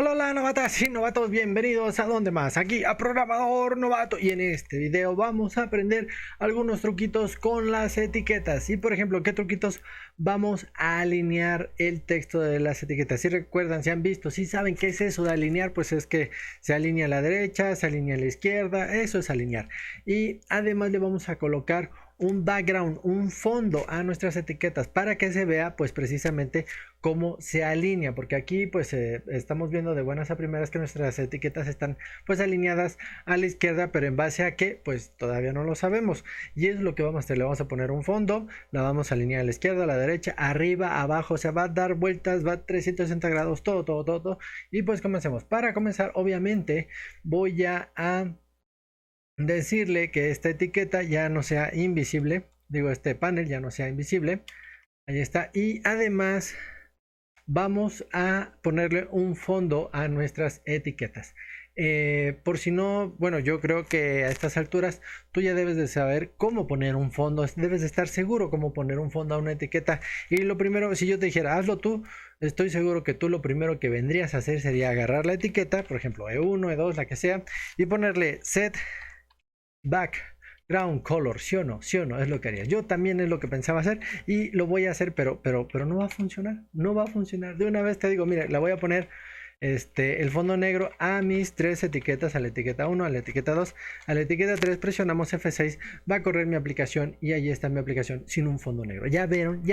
Hola, hola, novatas y novatos, bienvenidos a Donde Más, aquí a Programador Novato. Y en este video vamos a aprender algunos truquitos con las etiquetas. Y por ejemplo, ¿qué truquitos? Vamos a alinear el texto de las etiquetas. Si recuerdan, si han visto, si saben qué es eso de alinear, pues es que se alinea a la derecha, se alinea a la izquierda, eso es alinear. Y además le vamos a colocar un background, un fondo a nuestras etiquetas para que se vea pues precisamente cómo se alinea, porque aquí pues estamos viendo de buenas a primeras que nuestras etiquetas están pues alineadas a la izquierda, pero en base a qué pues todavía no lo sabemos. Y es lo que vamos a hacer: le vamos a poner un fondo, la vamos a alinear a la izquierda, a la derecha, arriba, abajo, o sea, va a dar vueltas, va a 360 grados, todo. Y pues comencemos. Para comenzar, obviamente voy a decirle que esta etiqueta ya no sea invisible, digo, este panel ya no sea invisible. Ahí está. Y además vamos a ponerle un fondo a nuestras etiquetas. Por si no, bueno, yo creo que a estas alturas tú ya debes de saber cómo poner un fondo, debes de estar seguro cómo poner un fondo a una etiqueta. Y lo primero, si yo te dijera hazlo tú, estoy seguro que tú lo primero que vendrías a hacer sería agarrar la etiqueta, por ejemplo E1, E2, la que sea, y ponerle set background color, sí o no, es lo que haría. Yo también es lo que pensaba hacer y lo voy a hacer, pero no va a funcionar, no va a funcionar. De una vez te digo, mire, la voy a poner el fondo negro a mis tres etiquetas, a la etiqueta 1, a la etiqueta 2, a la etiqueta 3, presionamos F6, va a correr mi aplicación y ahí está mi aplicación sin un fondo negro. Ya vieron,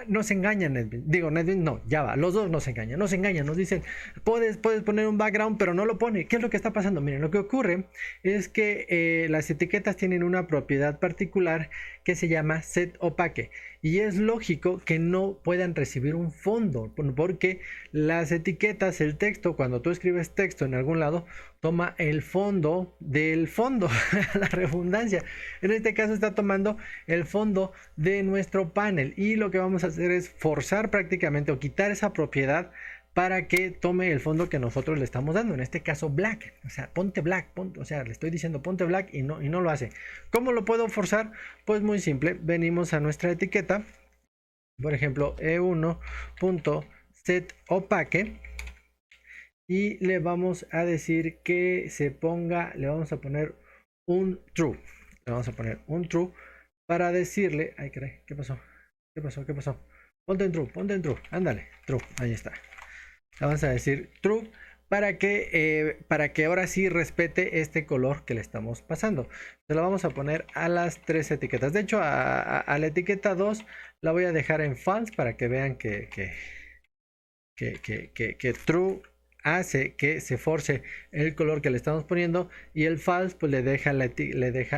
nos engañan, Nedvin. Digo, Nedvin, no, ya va, los dos nos engañan, nos dicen, puedes poner un background, pero no lo pone. ¿Qué es lo que está pasando? Miren, lo que ocurre es que las etiquetas tienen una propiedad particular que se llama set opaque, y es lógico que no puedan recibir un fondo, porque las etiquetas, el texto, cuando tú escribes texto en algún lado, toma el fondo del fondo, la redundancia. En este caso está tomando el fondo de nuestro panel, y lo que vamos a hacer es forzar prácticamente o quitar esa propiedad para que tome el fondo que nosotros le estamos dando, en este caso black, o sea, ponte black, o sea, le estoy diciendo ponte black y no lo hace. ¿Cómo lo puedo forzar? Pues muy simple, venimos a nuestra etiqueta, por ejemplo e1.setOpaque, y le vamos a decir que se ponga, le vamos a poner un true, le vamos a poner un true para decirle, ay, caray, ¿qué pasó? ¿Qué pasó? Ponte en true, ándale, true, ahí está. Le vamos a decir true para que ahora sí respete este color que le estamos pasando. Se lo vamos a poner a las tres etiquetas. De hecho, a la etiqueta 2 la voy a dejar en false para que vean que true hace que se force el color que le estamos poniendo, y el false pues le deja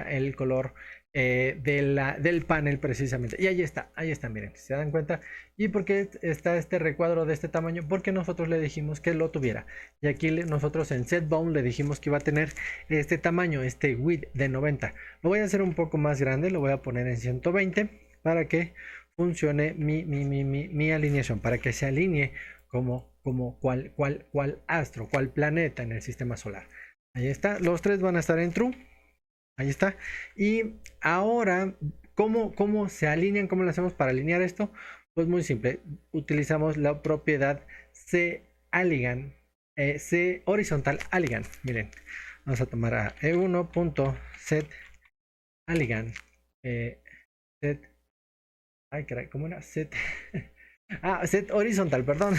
el color del panel precisamente. Y ahí está, miren, si se dan cuenta. ¿Y por qué está este recuadro de este tamaño? Porque nosotros le dijimos que lo tuviera, y aquí nosotros en setBound le dijimos que iba a tener este tamaño, este width de 90. Lo voy a hacer un poco más grande, lo voy a poner en 120 para que funcione mi alineación, para que se alinee como cual astro, cual planeta en el sistema solar. Ahí está, los tres van a estar en true. Ahí está. Y ahora, ¿cómo se alinean? ¿Cómo lo hacemos para alinear esto? Pues muy simple. Utilizamos la propiedad C-Aligan, C horizontal aligan. Miren, vamos a tomar a e1.setAligan. Set. Ay, caray, ¿cómo era? Set. Set horizontal, perdón.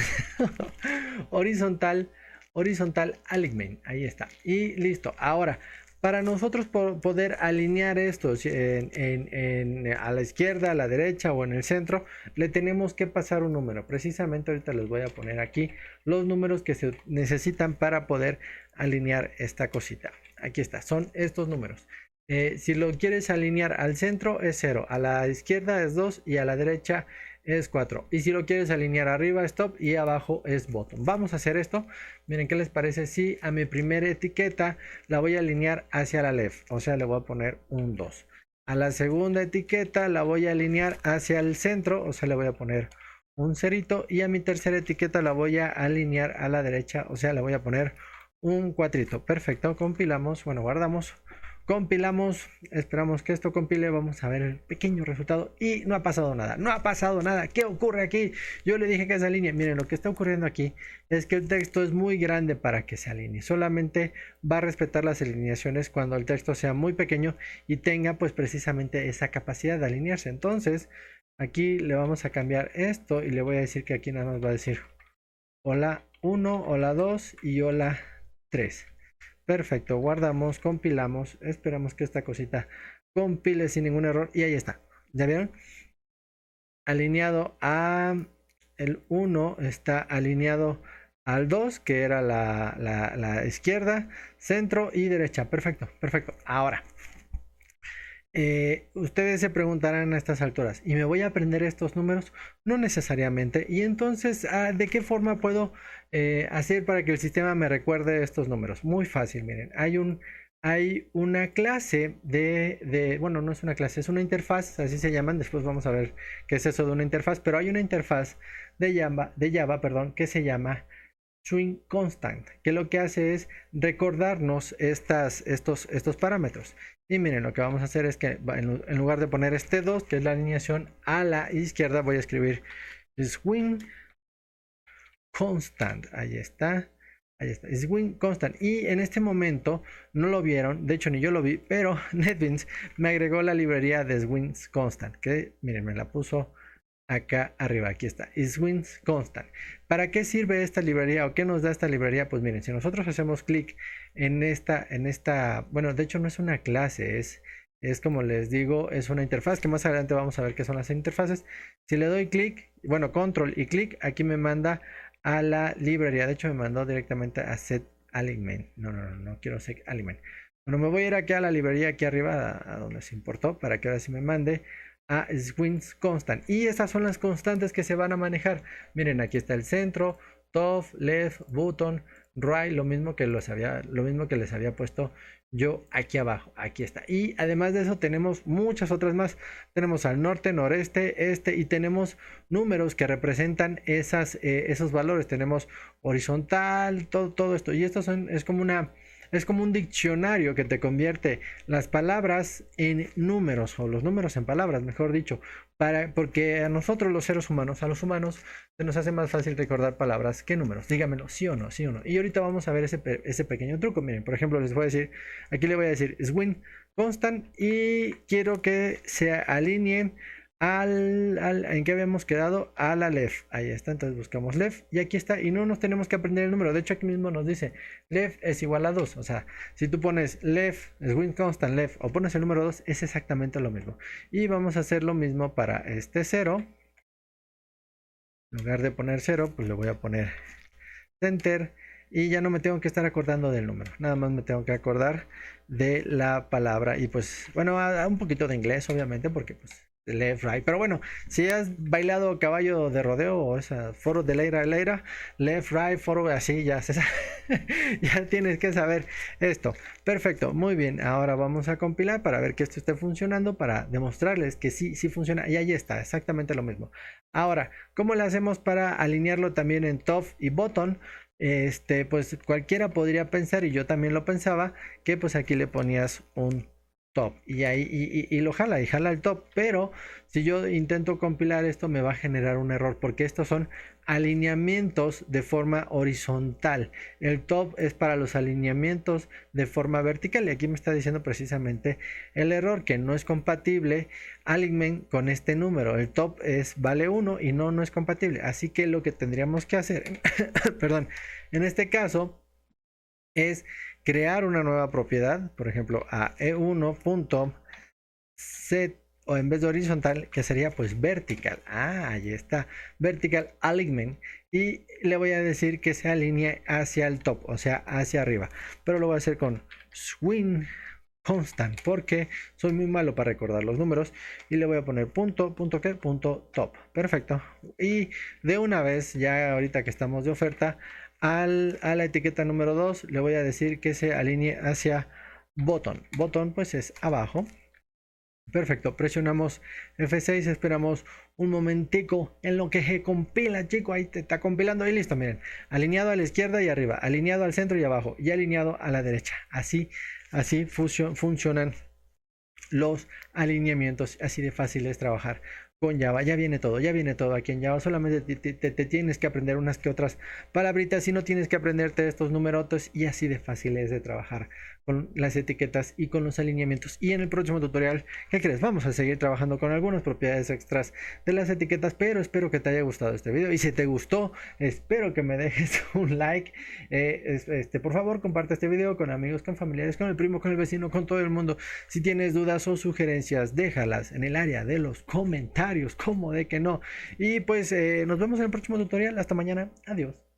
horizontal, horizontal alignment. Ahí está. Y listo. Ahora, para nosotros poder alinear esto a la izquierda, a la derecha o en el centro, le tenemos que pasar un número. Precisamente ahorita les voy a poner aquí los números que se necesitan para poder alinear esta cosita. Aquí está, son estos números. Si lo quieres alinear al centro es 0, a la izquierda es 2 y a la derecha es 4. Y si lo quieres alinear arriba, stop, y abajo es bottom. Vamos a hacer esto. Miren, ¿qué les parece si a mi primera etiqueta la voy a alinear hacia la left? O sea, le voy a poner un 2. A la segunda etiqueta la voy a alinear hacia el centro, o sea, le voy a poner un cerito. Y a mi tercera etiqueta la voy a alinear a la derecha, o sea, le voy a poner un cuatrito. Perfecto, compilamos, bueno, guardamos. compilamos, esperamos que esto compile, vamos a ver el pequeño resultado y no ha pasado nada, no ha pasado nada. ¿Qué ocurre aquí? Yo le dije que se alinee. Miren, lo que está ocurriendo aquí es que el texto es muy grande para que se alinee, solamente va a respetar las alineaciones cuando el texto sea muy pequeño y tenga pues precisamente esa capacidad de alinearse. Entonces aquí le vamos a cambiar esto y le voy a decir que aquí nada más va a decir hola 1, hola 2 y hola 3. Perfecto, guardamos, compilamos, esperamos que esta cosita compile sin ningún error y ahí está. ¿Ya vieron? Alineado a el 1 está alineado al 2, que era la izquierda, centro y derecha. Perfecto, perfecto. Ahora, ustedes se preguntarán a estas alturas, ¿y me voy a aprender estos números? No necesariamente. Y entonces, ¿de qué forma puedo hacer para que el sistema me recuerde estos números? Muy fácil, miren, hay una clase bueno, no es una clase, es una interfaz, así se llaman, después vamos a ver qué es eso de una interfaz, pero hay una interfaz de Java, perdón, que se llama Swing Constant, que lo que hace es recordarnos estos parámetros. Y miren, lo que vamos a hacer es que en lugar de poner este 2, que es la alineación a la izquierda, voy a escribir Swing Constant. Ahí está. Ahí está, Swing Constant. Y en este momento no lo vieron, de hecho ni yo lo vi, pero NetBeans me agregó la librería de Swing Constant, que miren, me la puso acá arriba, aquí está, Swing Constant. ¿Para qué sirve esta librería o qué nos da esta librería? Pues miren, si nosotros hacemos clic en esta, bueno, de hecho no es una clase, es como les digo, es una interfaz que más adelante vamos a ver qué son las interfaces. Si le doy clic, bueno, control y clic, aquí me manda a la librería. De hecho me mandó directamente a set alignment. No quiero set alignment. Bueno, me voy a ir aquí a la librería aquí arriba, a donde se importó, para que ahora sí me mande a Swing Constant. Y estas son las constantes que se van a manejar. Miren, aquí está el centro, top, left, button, right, lo mismo que les había puesto yo aquí abajo. Aquí está. Y además de eso tenemos muchas otras más. Tenemos al norte, noreste, este y tenemos números que representan esos valores. Tenemos horizontal, todo esto. Y esto es como un diccionario que te convierte las palabras en números, o los números en palabras, mejor dicho, porque a nosotros los seres humanos, a los humanos, se nos hace más fácil recordar palabras que números. Dígamelo, sí o no, sí o no. Y ahorita vamos a ver ese pequeño truco. Miren, por ejemplo, les voy a decir, aquí le voy a decir Swing Constant y quiero que se alineen en que habíamos quedado a la left. Ahí está, entonces buscamos left y aquí está y no nos tenemos que aprender el número. De hecho aquí mismo nos dice left es igual a 2. O sea, si tú pones left, swing constant left o pones el número 2 es exactamente lo mismo. Y vamos a hacer lo mismo para este 0. En lugar de poner 0, pues le voy a poner center y ya no me tengo que estar acordando del número. Nada más me tengo que acordar de la palabra y pues bueno, un poquito de inglés obviamente porque pues left, right, pero bueno, si has bailado caballo de rodeo o esa foro de leira, left, right, foro, así ya ya tienes que saber esto. Perfecto, muy bien, ahora vamos a compilar para ver que esto esté funcionando, para demostrarles que sí funciona y ahí está, exactamente lo mismo. Ahora, ¿cómo le hacemos para alinearlo también en top y bottom? Pues cualquiera podría pensar, y yo también lo pensaba, que pues aquí le ponías un top y ahí y lo jala y jala el top, pero si yo intento compilar esto me va a generar un error porque estos son alineamientos de forma horizontal. El top es para los alineamientos de forma vertical y aquí me está diciendo precisamente el error, que no es compatible alignment con este número. El top vale 1 y no es compatible, así que lo que tendríamos que hacer perdón, en este caso es crear una nueva propiedad, por ejemplo a e1.set o en vez de horizontal, que sería pues vertical. Ahí está, vertical alignment, y le voy a decir que se alinee hacia el top, o sea hacia arriba, pero lo voy a hacer con swing constant porque soy muy malo para recordar los números y le voy a poner punto top. Perfecto, y de una vez ya ahorita que estamos de oferta a la etiqueta número 2 le voy a decir que se alinee hacia botón pues es abajo. Perfecto, presionamos F6, esperamos un momentico en lo que se compila, chico, ahí te está compilando y listo, miren, alineado a la izquierda y arriba, alineado al centro y abajo y alineado a la derecha, así así funcionan los alineamientos, así de fácil es trabajar con Java. Ya viene todo aquí en Java. Solamente te tienes que aprender unas que otras palabritas y no tienes que aprenderte estos numerotos, y así de fácil es de trabajar con las etiquetas y con los alineamientos. Y en el próximo tutorial, ¿qué crees? Vamos a seguir trabajando con algunas propiedades extras de las etiquetas, pero espero que te haya gustado este video, y si te gustó, espero que me dejes un like. Por favor, comparte este video con amigos, con familiares, con el primo, con el vecino, con todo el mundo. Si tienes dudas o sugerencias, déjalas en el área de los comentarios, como de que no. Y pues nos vemos en el próximo tutorial. Hasta mañana. Adiós.